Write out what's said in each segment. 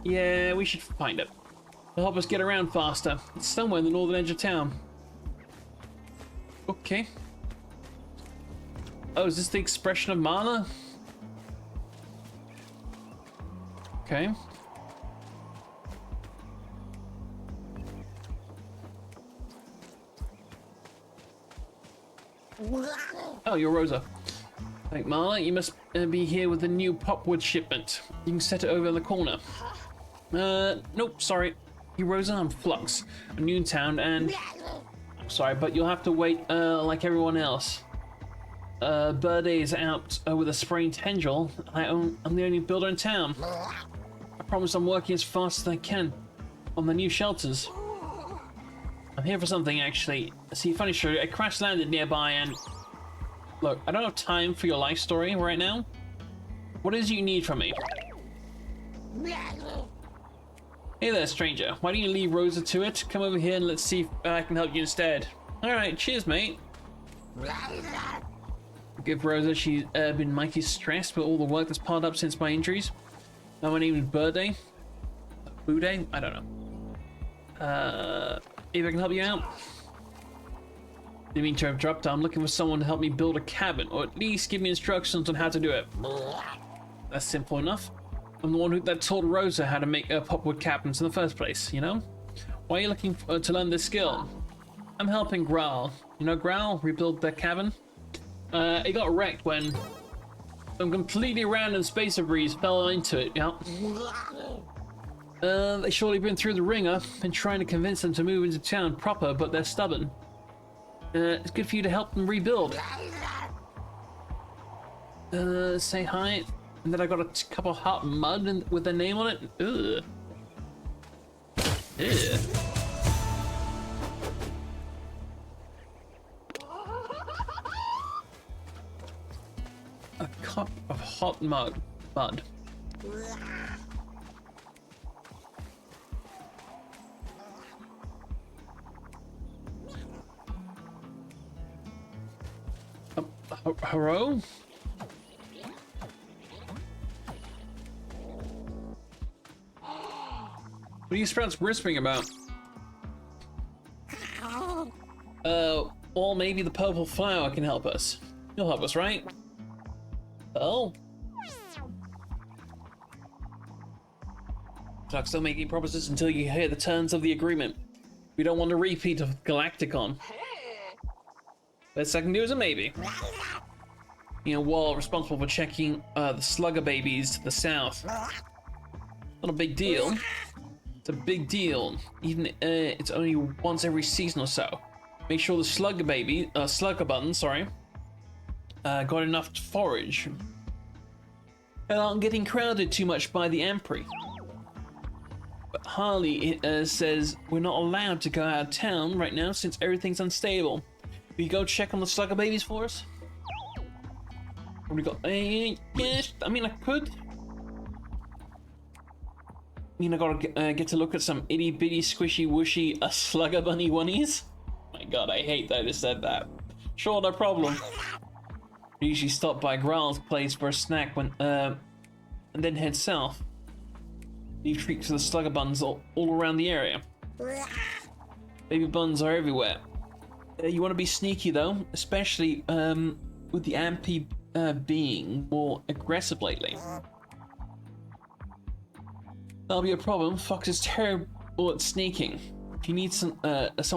Yeah, we should find it. It'll help us get around faster. It's somewhere in the northern edge of town. Okay. Oh, is this the expression of mana? Okay. Oh, you're Rosa. Thank Marla. You must be here with the new popwood shipment. You can set it over in the corner. Nope, sorry. You Rosa, I'm Flux. I'm new in town and... Sorry, but you'll have to wait like everyone else. Birdie is out with a sprained tendril. I'm the only builder in town. I promise I'm working as fast as I can on the new shelters. I'm here for something, actually. See, funny story, a crash landed nearby and... Look, I don't have time for your life story right now. What is it you need from me? Hey there, stranger. Why don't you leave Rosa to it? Come over here and let's see if I can help you instead. Alright, cheers, mate. Give Rosa, she's been mighty stressed with all the work that's piled up since my injuries. Now my name is Birthday. Booday? I don't know. If I can help you out. Didn't mean to interrupt. I'm looking for someone to help me build a cabin, or at least give me instructions on how to do it. That's simple enough. I'm the one that taught Rosa how to make popwood cabins in the first place, you know? Why are you looking to learn this skill? I'm helping Growl. You know Growl? Rebuild their cabin? It got wrecked when some completely random spacer breeze fell into it, yeah? They surely been through the ringer and trying to convince them to move into town proper, but they're stubborn. It's good for you to help them rebuild. Say hi. And then I got a couple of hot mud with their name on it. Ugh. Ugh. A cup of hot mud. Hello? What are you sprouts whispering about? Well, maybe the purple flower can help us. You'll help us, right? Oh. Talk still making promises until you hear the terms of the agreement. We don't want a repeat of Galacticon. Best I can do is a maybe. You know, Wall responsible for checking the slugger babies to the south. Not a big deal. It's a big deal. Even it's only once every season or so. Make sure the slugger buttons, sorry, got enough to forage. And aren't getting crowded too much by the Ampri. But Harley says we're not allowed to go out of town right now since everything's unstable. Will you go check on the slugger babies for us? What we got? Yes, I mean I could. I mean I gotta get to look at some itty bitty squishy whooshy slugger bunny oneies. My god, I hate that I just said that. Sure, no problem. We usually stop by Graal's place for a snack when and then head south. Leave treats for the slugger buns all around the area. Baby buns are everywhere. You want to be sneaky though, especially with the Ampy being more aggressive lately. That'll be a problem. Fox is terrible at sneaking. If you need someone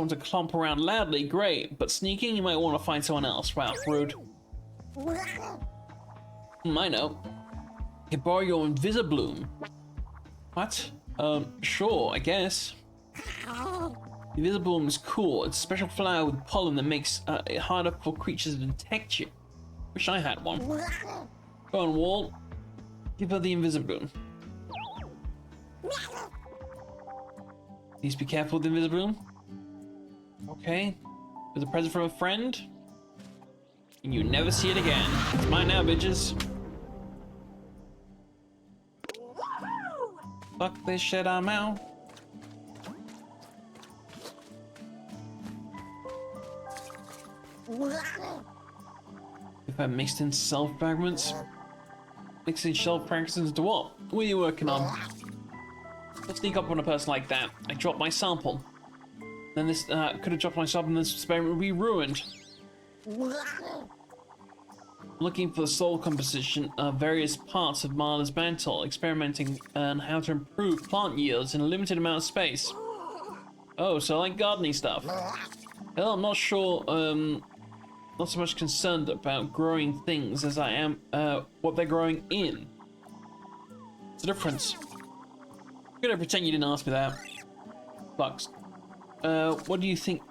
to clomp around loudly, great. But sneaking, you might want to find someone else. Wow, rude. I know. I can borrow your Invisibloom. What? Sure, I guess. Invisibloom is cool. It's a special flower with pollen that makes it harder for creatures to detect you. Wish I had one. Go on, Wall. Give her the Invisibloom. Please be careful with the Invisibloom. Okay. There's a present from a friend. And you never see it again. It's mine now, bitches. Fuck this shit, I'm out. If I mixed in self fragments? Mixing shelf fragments into what? What are you working on? Let's sneak up on a person like that. I dropped my sample. Then this could have dropped my sample and this experiment would be ruined. Looking for the soil composition of various parts of Marla's mantle, experimenting on how to improve plant yields in a limited amount of space. Oh, so like gardening stuff. Well, I'm not sure, not so much concerned about growing things as I am what they're growing in. What's the difference? I'm gonna pretend you didn't ask me that. Bucks. What do you think?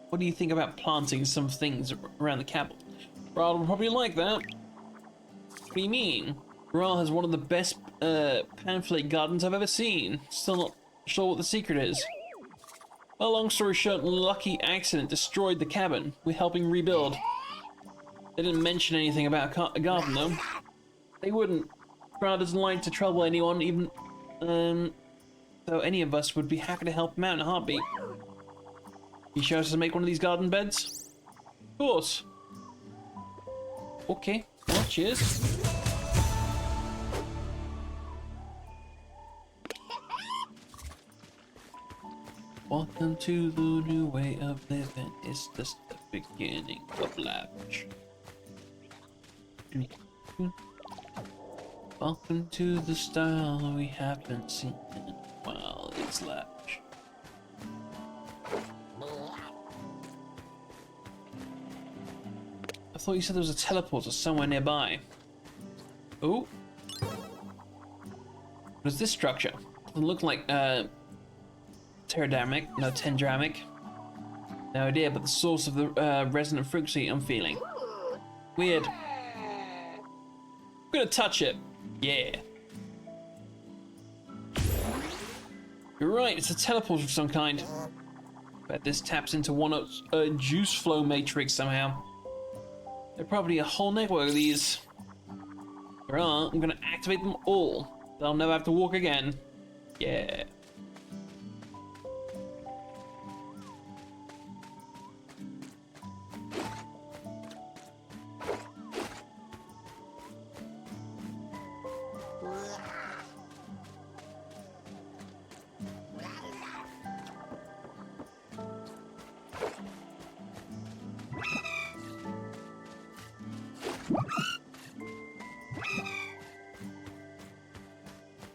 What do you think about planting some things around the cabin? Ral will probably like that. What do you mean? Ral has one of the best panflake gardens I've ever seen. Still not sure what the secret is. Well, long story short, a lucky accident destroyed the cabin. We're helping rebuild. They didn't mention anything about a garden, though. They wouldn't. Ral doesn't like to trouble anyone, even though any of us would be happy to help him out in a heartbeat. You show us how to make one of these garden beds? Of course. Okay, well, cheers. Welcome to the new way of living. It's just the beginning of lavish. Welcome to the style we haven't seen in a while. It's lavish. I thought you said there was a teleporter somewhere nearby. Oh. What is this structure? It look like pterodamic, no tendramic. No idea, but the source of the resonant frequency I'm feeling. Weird. I'm gonna touch it. Yeah. You're right, it's a teleporter of some kind. Bet this taps into one of a juice flow matrix somehow. There's probably a whole network of these. There are. I'm gonna activate them all. They'll never have to walk again. Yeah.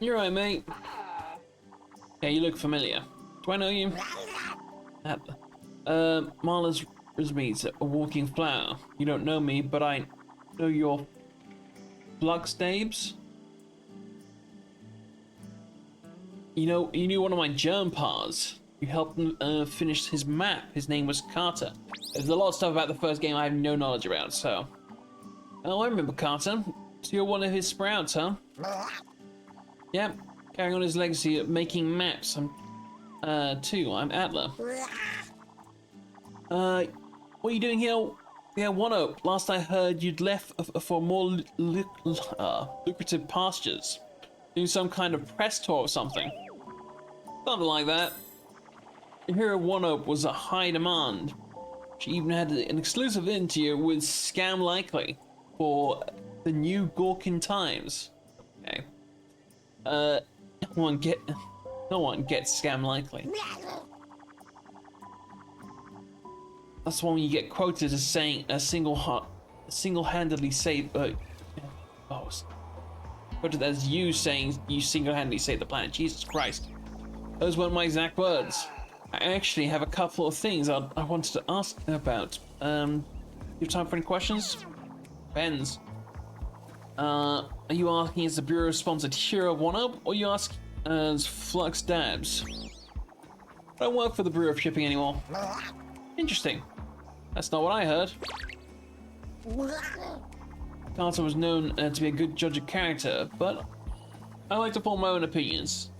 You're right, mate. Yeah, you look familiar. Do I know you? Marla's Rismeet's a walking flower. You don't know me, but I know your flux dabes. You knew one of my germ pars. You helped him finish his map. His name was Carter. There's a lot of stuff about the first game I have no knowledge about, so... Oh, I remember Carter. So you're one of his sprouts, huh? Yep, carrying on his legacy of making maps. Too, I'm Atlaa. What are you doing here? Yeah, Oowee. Last I heard, you'd left for more lucrative pastures. Doing some kind of press tour or something. Something like that. Here at Oowee was a high demand. She even had an exclusive interview with Scam Likely for the new Gorkin Times. Okay. No one gets Scam Likely. That's when you get quoted as saying single-handedly saved. Quoted as you saying you single-handedly saved the planet. Jesus Christ, those weren't my exact words. I actually have a couple of things I wanted to ask about. You have time for any questions? Depends. Are you asking as the Bureau-sponsored hero Oowee, or you ask as Flux Dabs? I don't work for the Bureau of Shipping anymore. Interesting. That's not what I heard. Carter was known to be a good judge of character, but I like to form my own opinions.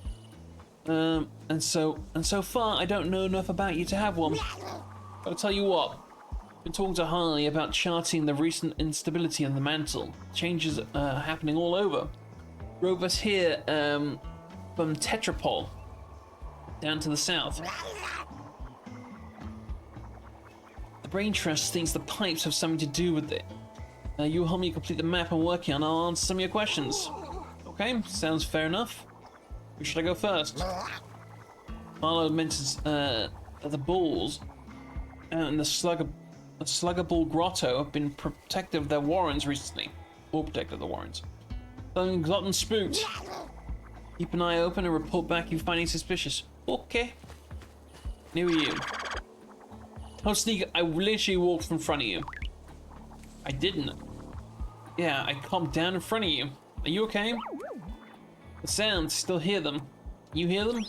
And so far, I don't know enough about you to have one. But I'll tell you what. Been talking to Harley about charting the recent instability on the mantle. Changes are happening all over. Drove us here from Tetrapol down to the south. The Brain Trust thinks the pipes have something to do with it. You'll help me complete the map I'm working on. I'll answer some of your questions. Okay, sounds fair enough. Who should I go first? Marlo mentions the bulls and the slugger bull grotto have been protective of their warrens recently. All protective of the warrens. Something's gotten spooked. Keep an eye open and report back if you find anything suspicious. Okay. New you. Oh, sneak! I literally walked from front of you. I didn't. Yeah, I calmed down in front of you. Are you okay? The sounds, still hear them. You hear them?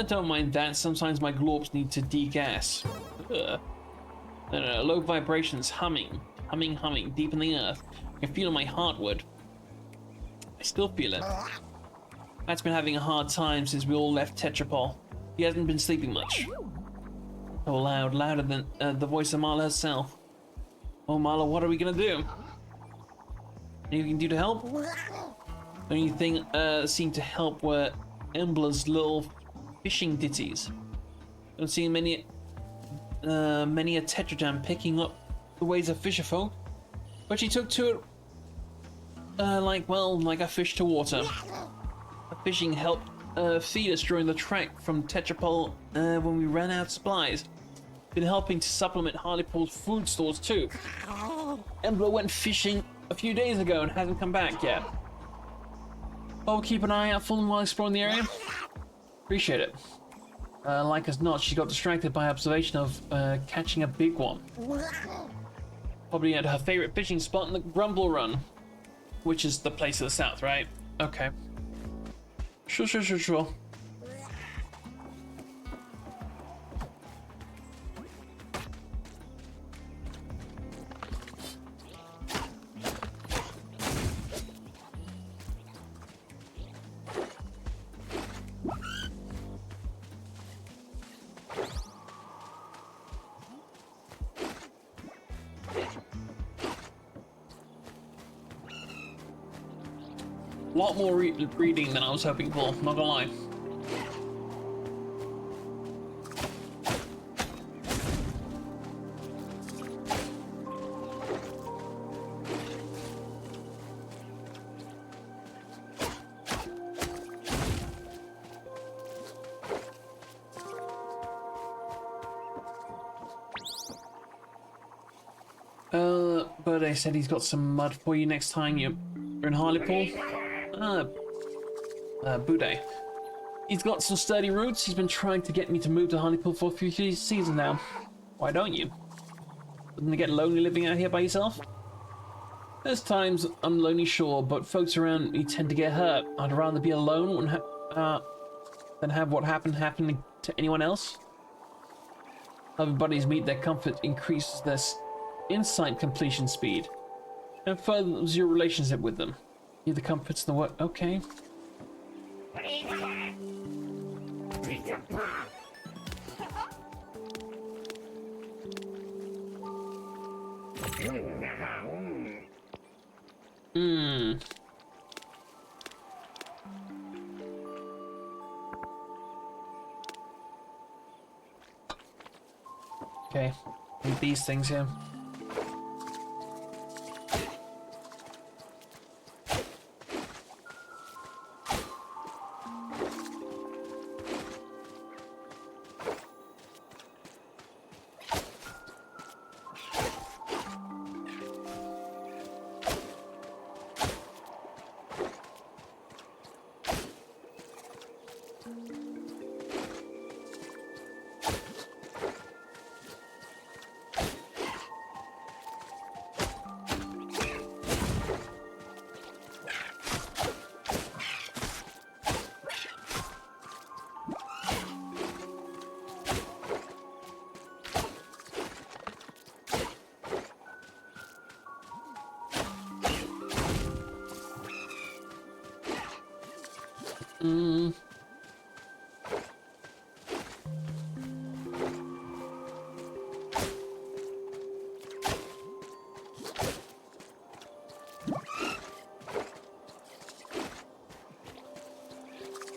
Don't mind that. Sometimes my glorps need to degas. No, low vibrations, humming, deep in the earth. I can feel my heartwood. I still feel it. Matt's been having a hard time since we all left Tetrapol. He hasn't been sleeping much. Oh, louder than the voice of Marla herself. Oh, Marla, what are we gonna do? Anything you can do to help? The only thing seemed to help were Embla's little fishing ditties. Don't see many a Tetrajam picking up the ways of fisherfolk, but she took to it like a fish to water. The fishing helped feed us during the trek from Tetrapol when we ran out of supplies. Been helping to supplement Hartlepool's food stores too. Embla went fishing a few days ago and hasn't come back yet. I'll keep an eye out for them while exploring the area. Appreciate it. Like as not, she got distracted by observation of catching a big one. Probably at her favorite fishing spot in the Grumble Run, which is the place to the south, right? Okay. Sure. A lot more reading than I was hoping for, not gonna lie. But I said he's got some mud for you next time you're in Hartlepool. Bude. He's got some sturdy roots. He's been trying to get me to move to Hartlepool for a few seasons now. Why don't you? Doesn't it get lonely living out here by yourself? There's times I'm lonely, sure, but folks around me tend to get hurt. I'd rather be alone than have what happened happen to anyone else. Having buddies meet their comfort increases their insight completion speed and furthers your relationship with them. You're the comforts in the work. Okay. Okay. Need these things here.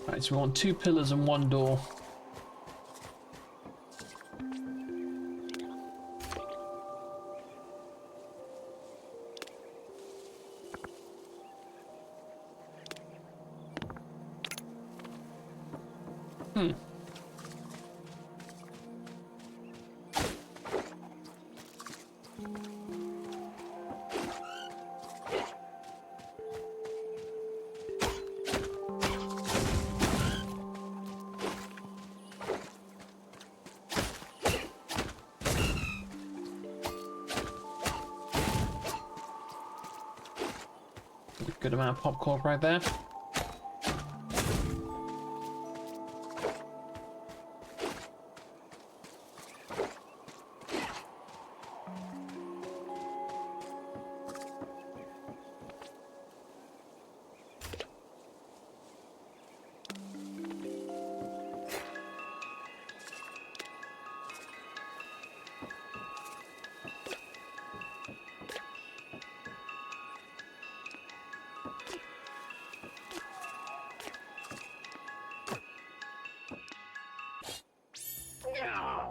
Right, so we want 2 pillars and 1 door. Hmm. Good amount of popcorn right there.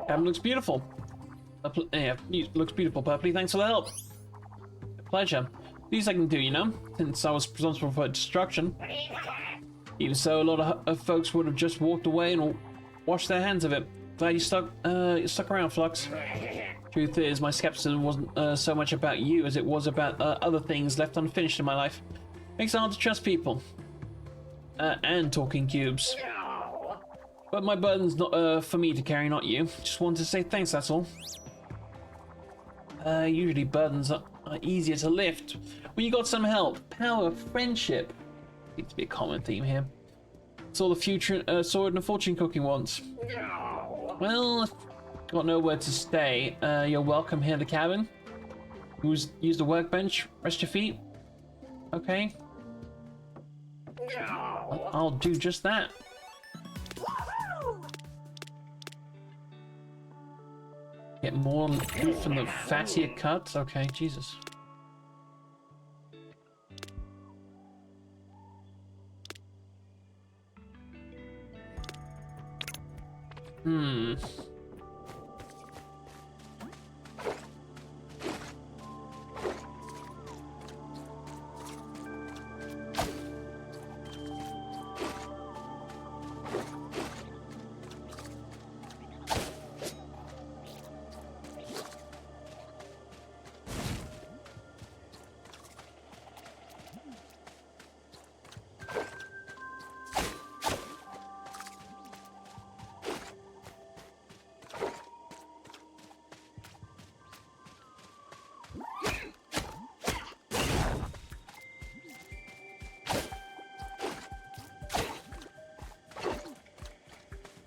Cabin looks beautiful. Yeah, looks beautiful, Purpley. Thanks for the help. A pleasure. Least I can do, you know, since I was responsible for destruction. Even so, a lot of folks would have just walked away and washed their hands of it. Glad you stuck around, Flux. Truth is, my skepticism wasn't so much about you as it was about other things left unfinished in my life. Makes it hard to trust people. And talking cubes. But my burden's not for me to carry, not you. Just wanted to say thanks, that's all. Usually burdens are easier to lift when you got some help. Power, friendship. Seems to be a common theme here. That's all the future sword and fortune cooking wants. Well, got nowhere to stay. You're welcome here in the cabin. Use the workbench. Rest your feet. Okay. I'll do just that. Get more loot from the fattier cuts? Okay, Jesus. Hmm.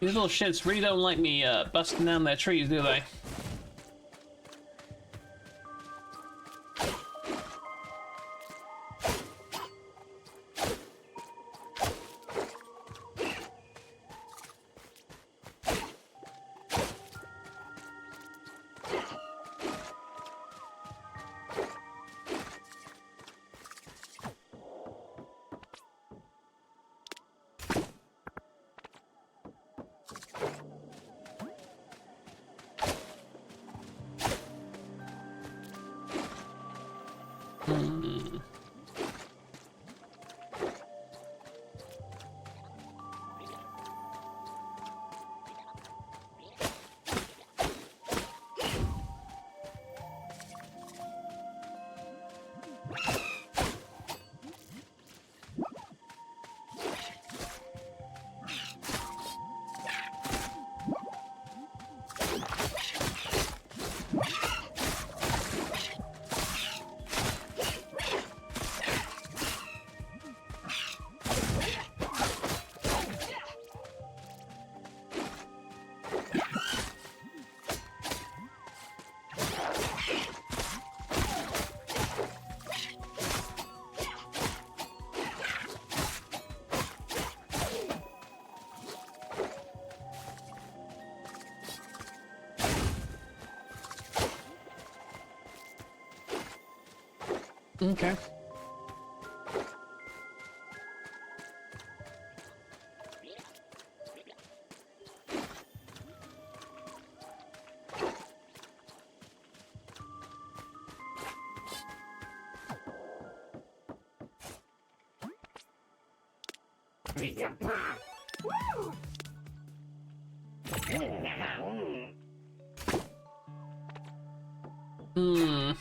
These little shits really don't like me busting down their trees, do they? Okay. Hmm.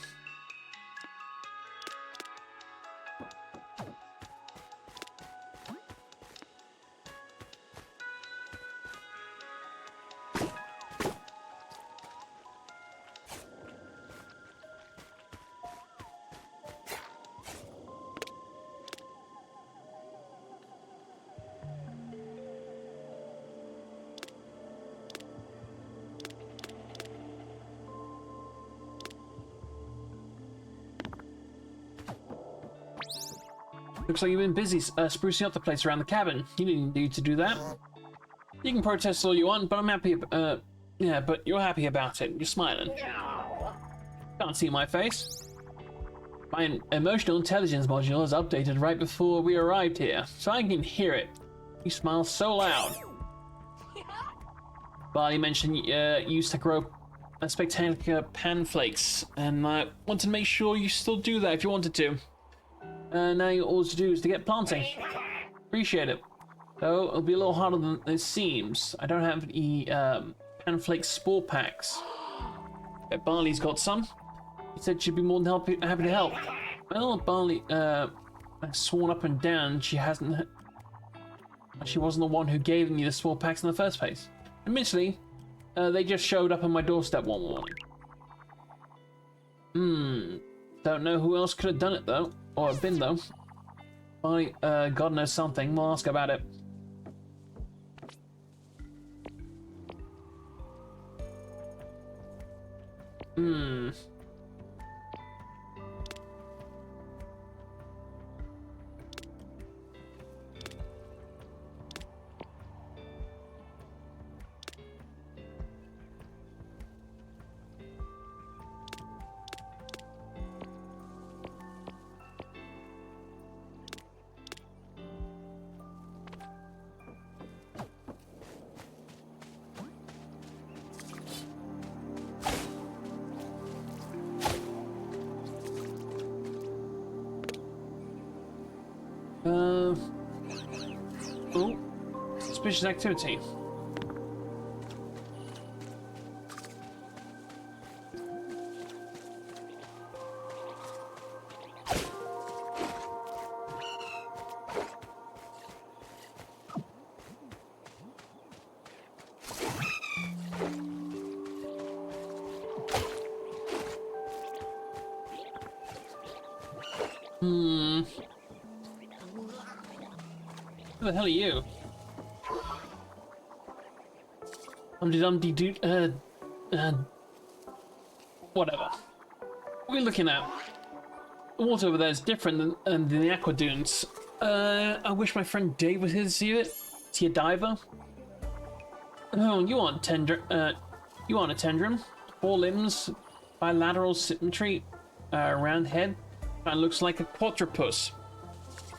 Looks like you've been busy sprucing up the place around the cabin. You didn't need to do that. You can protest all you want, but I'm happy. Yeah, but you're happy about it. You're smiling. Can't see my face. My emotional intelligence module is updated right before we arrived here, so I can hear it. You smile so loud. Well, you mentioned you used to grow spectacular panflakes, and I want to make sure you still do that if you wanted to. Now all you do is to get planting. Appreciate it. Though it'll be a little harder than it seems. I don't have any panflake spore packs. Bet Barley's got some. He said she'd be more than happy to help. Well, Barley has sworn up and down she hasn't. She wasn't the one who gave me the spore packs in the first place. Admittedly, they just showed up on my doorstep one morning. Don't know who else could have done it though. Or have been, though. God knows something. We'll ask about it. Oh, suspicious activity. Who the hell are you? Humpty Dude, whatever. What are we looking at? The water over there is different than the aqua dunes. I wish my friend Dave was here to see it. Is he a diver? Oh, you aren't a tendron. 4 limbs, bilateral symmetry, round head. Kind of looks like a quadrupus.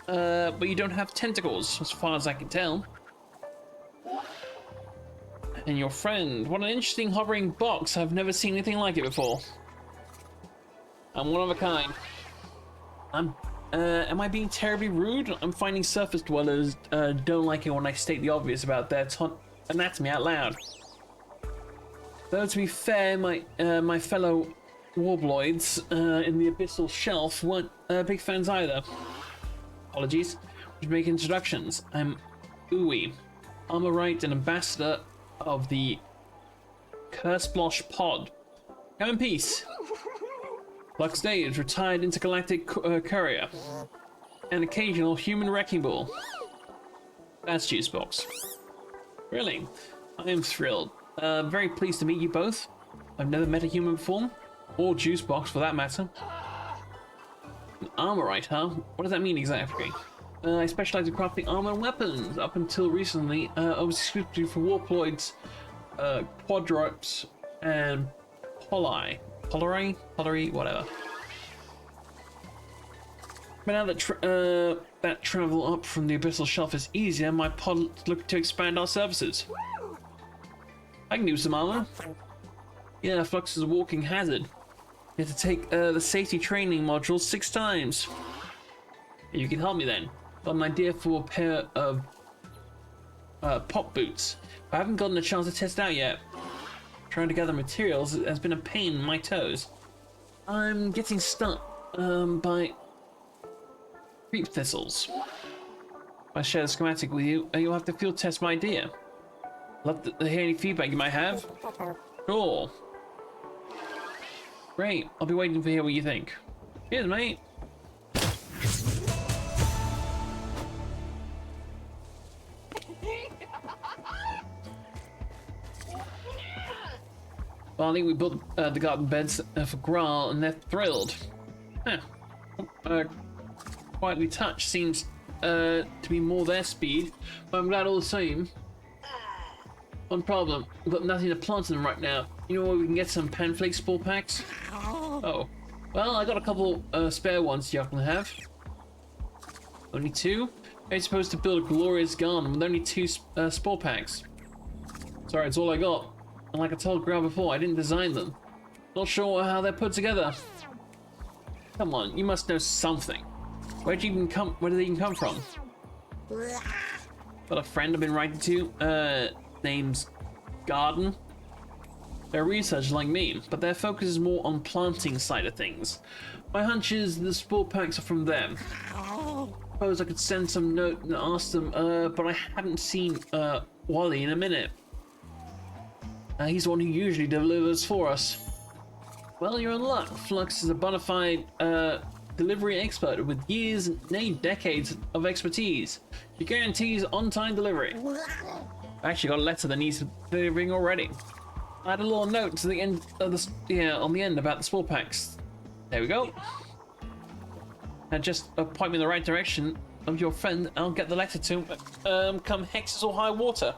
But you don't have tentacles, as far as I can tell. And your friend, what an interesting hovering box. I've never seen anything like it before. I'm one of a kind. Am I being terribly rude? I'm finding surface dwellers don't like it when I state the obvious about their anatomy out loud. Though to be fair, my fellow warbloids in the abyssal shelf weren't big fans either. Apologies. We should make introductions. I'm Oowee, armorite and ambassador of the Cursplosh pod. Come in peace. Lux Day is retired intergalactic courier. An occasional human wrecking ball. That's Juicebox. Really? I am thrilled. Very pleased to meet you both. I've never met a human before. Or Juicebox for that matter. An armorite, huh? What does that mean exactly? I specialize in crafting armor and weapons. Up until recently, I was exclusively for warploids, quadrupes, and polari, whatever. But now that that travel up from the abyssal shelf is easier, my pod looking to expand our services. I can do some armor. Yeah, Flux is a walking hazard. You have to take the safety training module 6 times. You can help me then. Got an idea for a pair of pop boots. I haven't gotten a chance to test out yet. Trying to gather materials has been a pain in my toes. I'm getting stuck by creep thistles. If I share the schematic with you, you'll have to field test my idea. Love to hear any feedback you might have. Sure. Great. I'll be waiting to hear what you think. Cheers, mate. Finally, we built the garden beds for Graal, and they're thrilled. Quietly touched seems to be more their speed, but I'm glad all the same. One problem, we've got nothing to plant in them right now. You know where we can get some panflake spore packs? Oh. Well, I got a couple spare ones you can have. Only 2? I'm supposed to build a glorious garden with only 2 spore packs. Sorry, it's all I got. And like I told Graal before, I didn't design them. Not sure how they're put together. Come on, you must know something. Where did they even come from? Got a friend I've been writing to, name's Garden. They're researchers like me, but their focus is more on planting side of things. My hunch is the spore packs are from them. Suppose I could send some note and ask them, but I haven't seen Wally in a minute. He's the one who usually delivers for us. Well, you're in luck. Flux is a bona fide delivery expert with years, nay decades of expertise. He guarantees on-time delivery. I actually got a letter that needs delivering already. I had a little note to the end of the on the end about the spore packs. There we go. And just point me in the right direction of your friend. I'll get the letter to him. Come hexes or high water.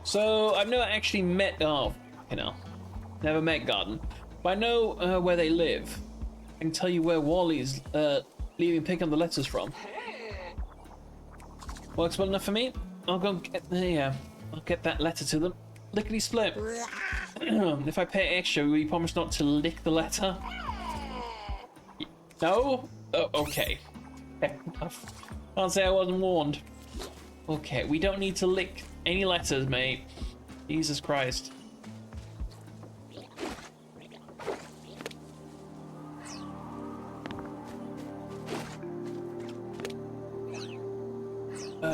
So I've never actually met, never met Garden, but I know where they live. I can tell you where Wally's leaving pick up the letters from. Works well enough for me. I'll go get I'll get that letter to them. Lickety split. If I pay extra, will you promise not to lick the letter? No? Oh, okay. Can't say I wasn't warned. Okay, we don't need to lick any letters, mate. Jesus Christ.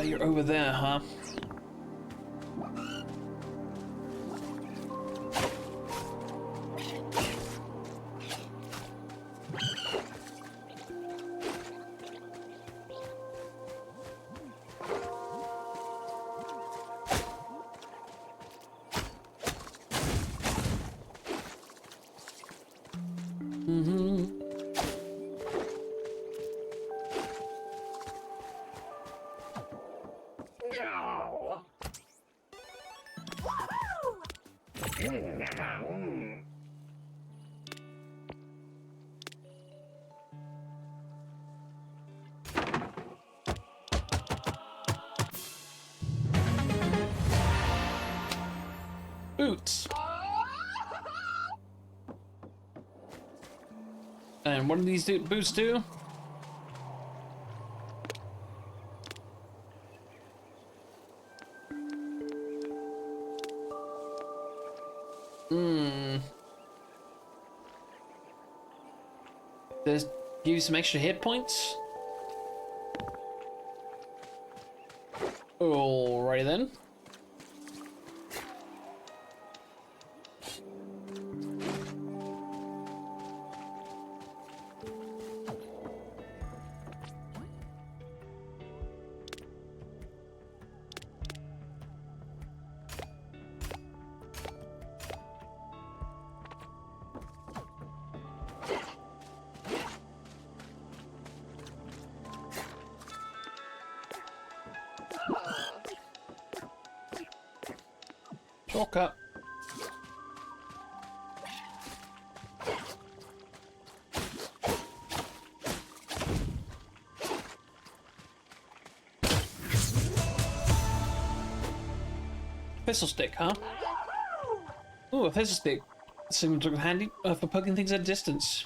You're over there, huh? Boots. And what do these boots do? There's give you some extra hit points. Alrighty then. Shortcut. Pistol stick, huh? Ooh, a pistol stick. Seems to be handy for poking things at a distance.